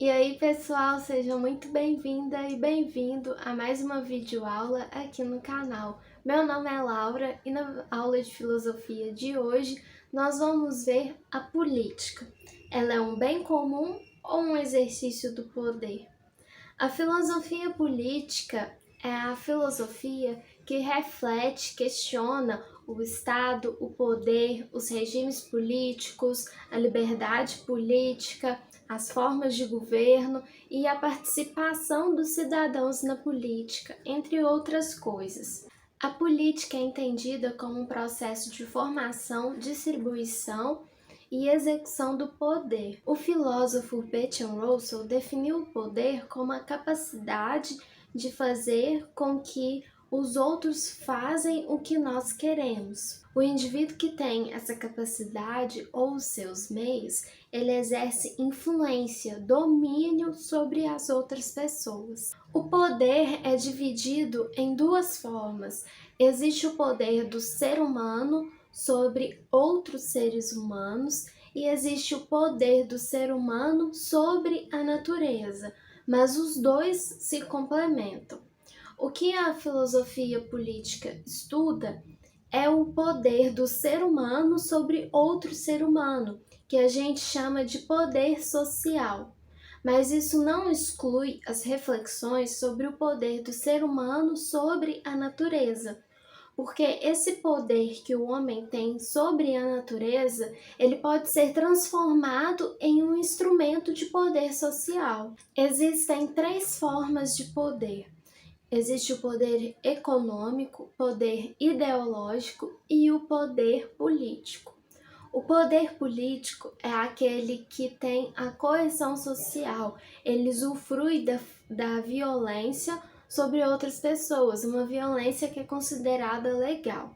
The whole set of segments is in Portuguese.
E aí, pessoal, seja muito bem-vinda e bem-vindo a mais uma videoaula aqui no canal. Meu nome é Laura e na aula de filosofia de hoje nós vamos ver a política. Ela é um bem comum ou um exercício do poder? A filosofia política é a filosofia que reflete, questiona o Estado, o poder, os regimes políticos, a liberdade política, as formas de governo e a participação dos cidadãos na política, entre outras coisas. A política é entendida como um processo de formação, distribuição e execução do poder. O filósofo Bertrand Russell definiu o poder como a capacidade de fazer com que os outros fazem o que nós queremos. O indivíduo que tem essa capacidade ou os seus meios, ele exerce influência, domínio sobre as outras pessoas. O poder é dividido em duas formas. Existe o poder do ser humano sobre outros seres humanos e existe o poder do ser humano sobre a natureza, mas os dois se complementam. O que a filosofia política estuda é o poder do ser humano sobre outro ser humano, que a gente chama de poder social. Mas isso não exclui as reflexões sobre o poder do ser humano sobre a natureza, porque esse poder que o homem tem sobre a natureza, ele pode ser transformado em um instrumento de poder social. Existem três formas de poder. Existe o poder econômico, poder ideológico e o poder político. O poder político é aquele que tem a coesão social, ele usufrui da violência sobre outras pessoas, uma violência que é considerada legal.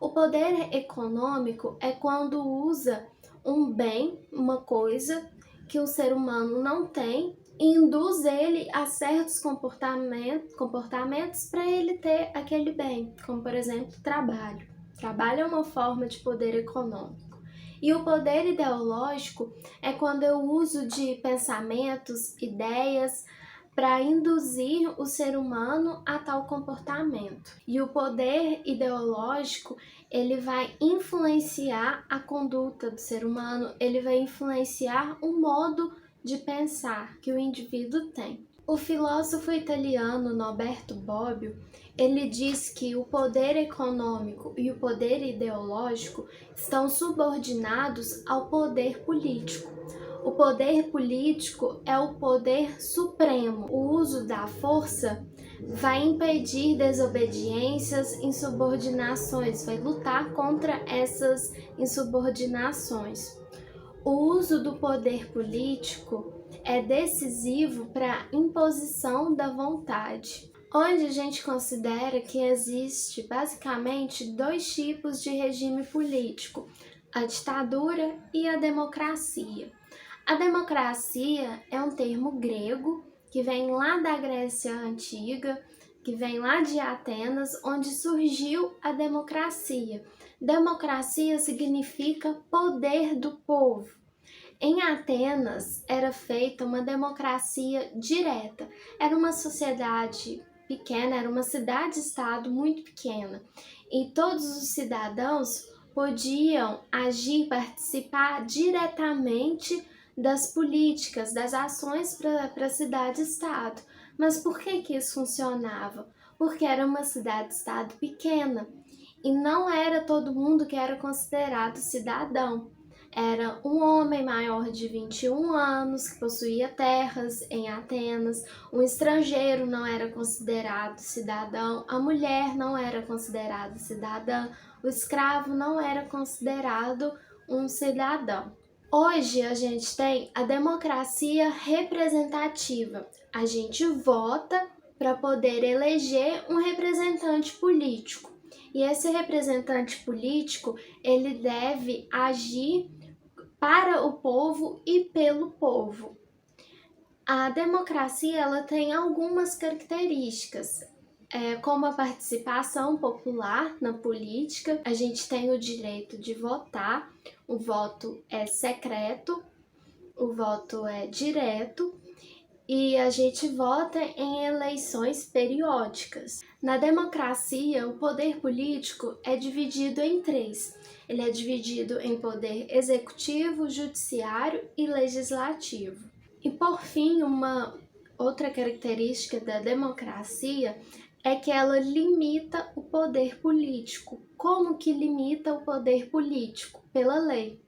O poder econômico é quando usa um bem, uma coisa que o ser humano não tem e induz ele a certos comportamentos para ele ter aquele bem, como por exemplo trabalho. Trabalho é uma forma de poder econômico. E o poder ideológico é quando eu uso de pensamentos, ideias, para induzir o ser humano a tal comportamento. E o poder ideológico, ele vai influenciar a conduta do ser humano, ele vai influenciar o modo de pensar que o indivíduo tem. O filósofo italiano Norberto Bobbio, ele diz que o poder econômico e o poder ideológico estão subordinados ao poder político. O poder político é o poder supremo. O uso da força vai impedir desobediências, insubordinações, vai lutar contra essas insubordinações. O uso do poder político é decisivo para a imposição da vontade, onde a gente considera que existe basicamente dois tipos de regime político, a ditadura e a democracia. A democracia é um termo grego que vem lá da Grécia Antiga, que vem lá de Atenas, onde surgiu a democracia. Democracia significa poder do povo. Em Atenas era feita uma democracia direta. Era uma sociedade pequena, era uma cidade-estado muito pequena. E todos os cidadãos podiam agir, participar diretamente das políticas, das ações para a cidade-estado. Mas por que isso funcionava? Porque era uma cidade-estado pequena e não era todo mundo que era considerado cidadão. Era um homem maior de 21 anos que possuía terras em Atenas, um estrangeiro não era considerado cidadão, a mulher não era considerada cidadã, o escravo não era considerado um cidadão. Hoje a gente tem a democracia representativa. A gente vota para poder eleger um representante político. E esse representante político, ele deve agir para o povo e pelo povo. A democracia ela tem algumas características, como a participação popular na política, a gente tem o direito de votar, o voto é secreto, o voto é direto e a gente vota em eleições periódicas. Na democracia, o poder político é dividido em três. Ele é dividido em poder executivo, judiciário e legislativo. E por fim, uma outra característica da democracia é que ela limita o poder político. Como que limita o poder político? Pela lei.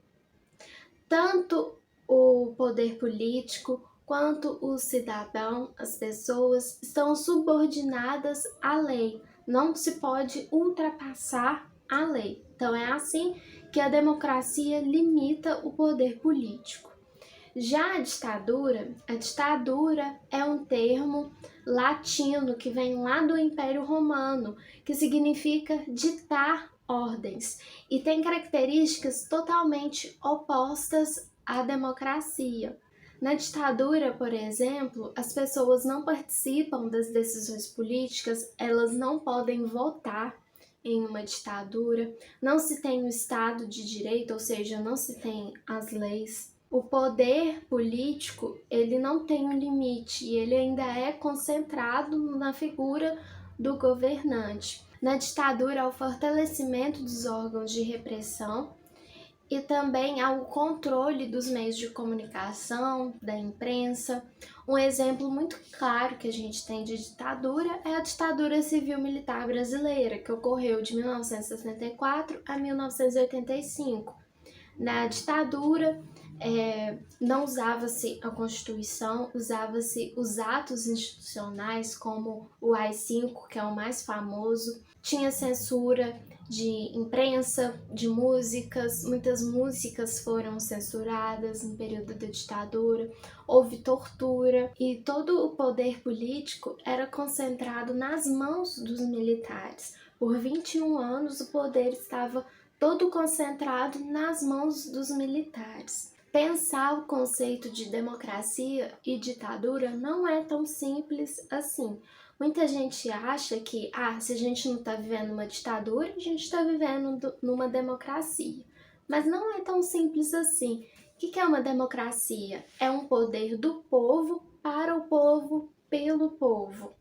Tanto o poder político quanto o cidadão, as pessoas, estão subordinadas à lei. Não se pode ultrapassar a lei. Então é assim que a democracia limita o poder político. Já a ditadura é um termo latino que vem lá do Império Romano, que significa ditar ordens e tem características totalmente opostas à democracia. Na ditadura, por exemplo, as pessoas não participam das decisões políticas, elas não podem votar em uma ditadura, não se tem o Estado de Direito, ou seja, não se tem as leis. O poder político, ele não tem um limite e ele ainda é concentrado na figura do governante. Na ditadura, há o fortalecimento dos órgãos de repressão e também há o controle dos meios de comunicação, da imprensa. Um exemplo muito claro que a gente tem de ditadura é a ditadura civil-militar brasileira, que ocorreu de 1964 a 1985. Na ditadura, não usava-se a Constituição, usava-se os atos institucionais, como o AI-5, que é o mais famoso. Tinha censura de imprensa, de músicas, muitas músicas foram censuradas no período da ditadura, houve tortura e todo o poder político era concentrado nas mãos dos militares. Por 21 anos o poder estava todo concentrado nas mãos dos militares. Pensar o conceito de democracia e ditadura não é tão simples assim. Muita gente acha que, se a gente não está vivendo uma ditadura, a gente está vivendo numa democracia. Mas não é tão simples assim. O que é uma democracia? É um poder do povo, para o povo, pelo povo.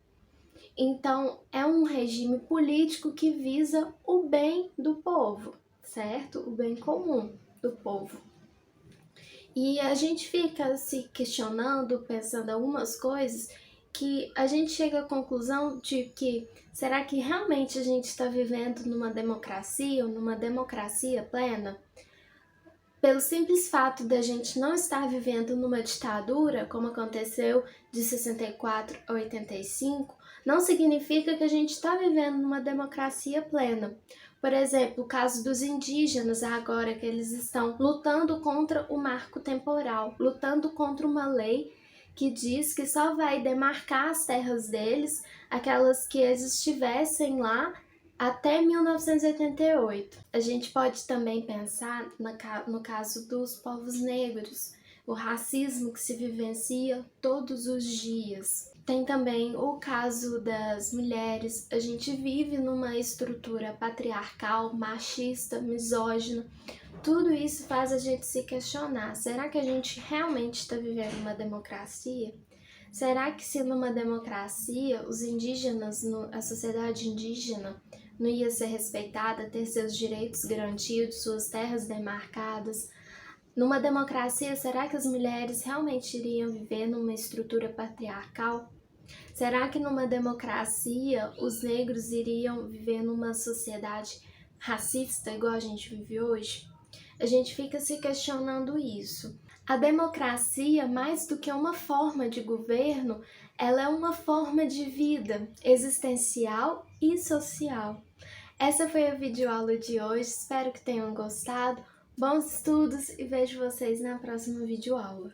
Então, é um regime político que visa o bem do povo, certo? O bem comum do povo. E a gente fica se questionando, pensando algumas coisas, que a gente chega à conclusão de que será que realmente a gente está vivendo numa democracia ou numa democracia plena? Pelo simples fato da gente não estar vivendo numa ditadura, como aconteceu de 64 a 85, não significa que a gente está vivendo numa democracia plena. Por exemplo, o caso dos indígenas agora, que eles estão lutando contra o marco temporal, lutando contra uma lei que diz que só vai demarcar as terras deles, aquelas que eles estivessem lá, até 1988. A gente pode também pensar no caso dos povos negros, o racismo que se vivencia todos os dias. Tem também o caso das mulheres. A gente vive numa estrutura patriarcal, machista, misógina. Tudo isso faz a gente se questionar: será que a gente realmente está vivendo uma democracia? Será que se numa democracia os indígenas, a sociedade indígena, não ia ser respeitada, ter seus direitos garantidos, suas terras demarcadas? Numa democracia, será que as mulheres realmente iriam viver numa estrutura patriarcal? Será que numa democracia os negros iriam viver numa sociedade racista igual a gente vive hoje? A gente fica se questionando isso. A democracia, mais do que uma forma de governo, ela é uma forma de vida existencial e social. Essa foi a videoaula de hoje, espero que tenham gostado. Bons estudos e vejo vocês na próxima videoaula.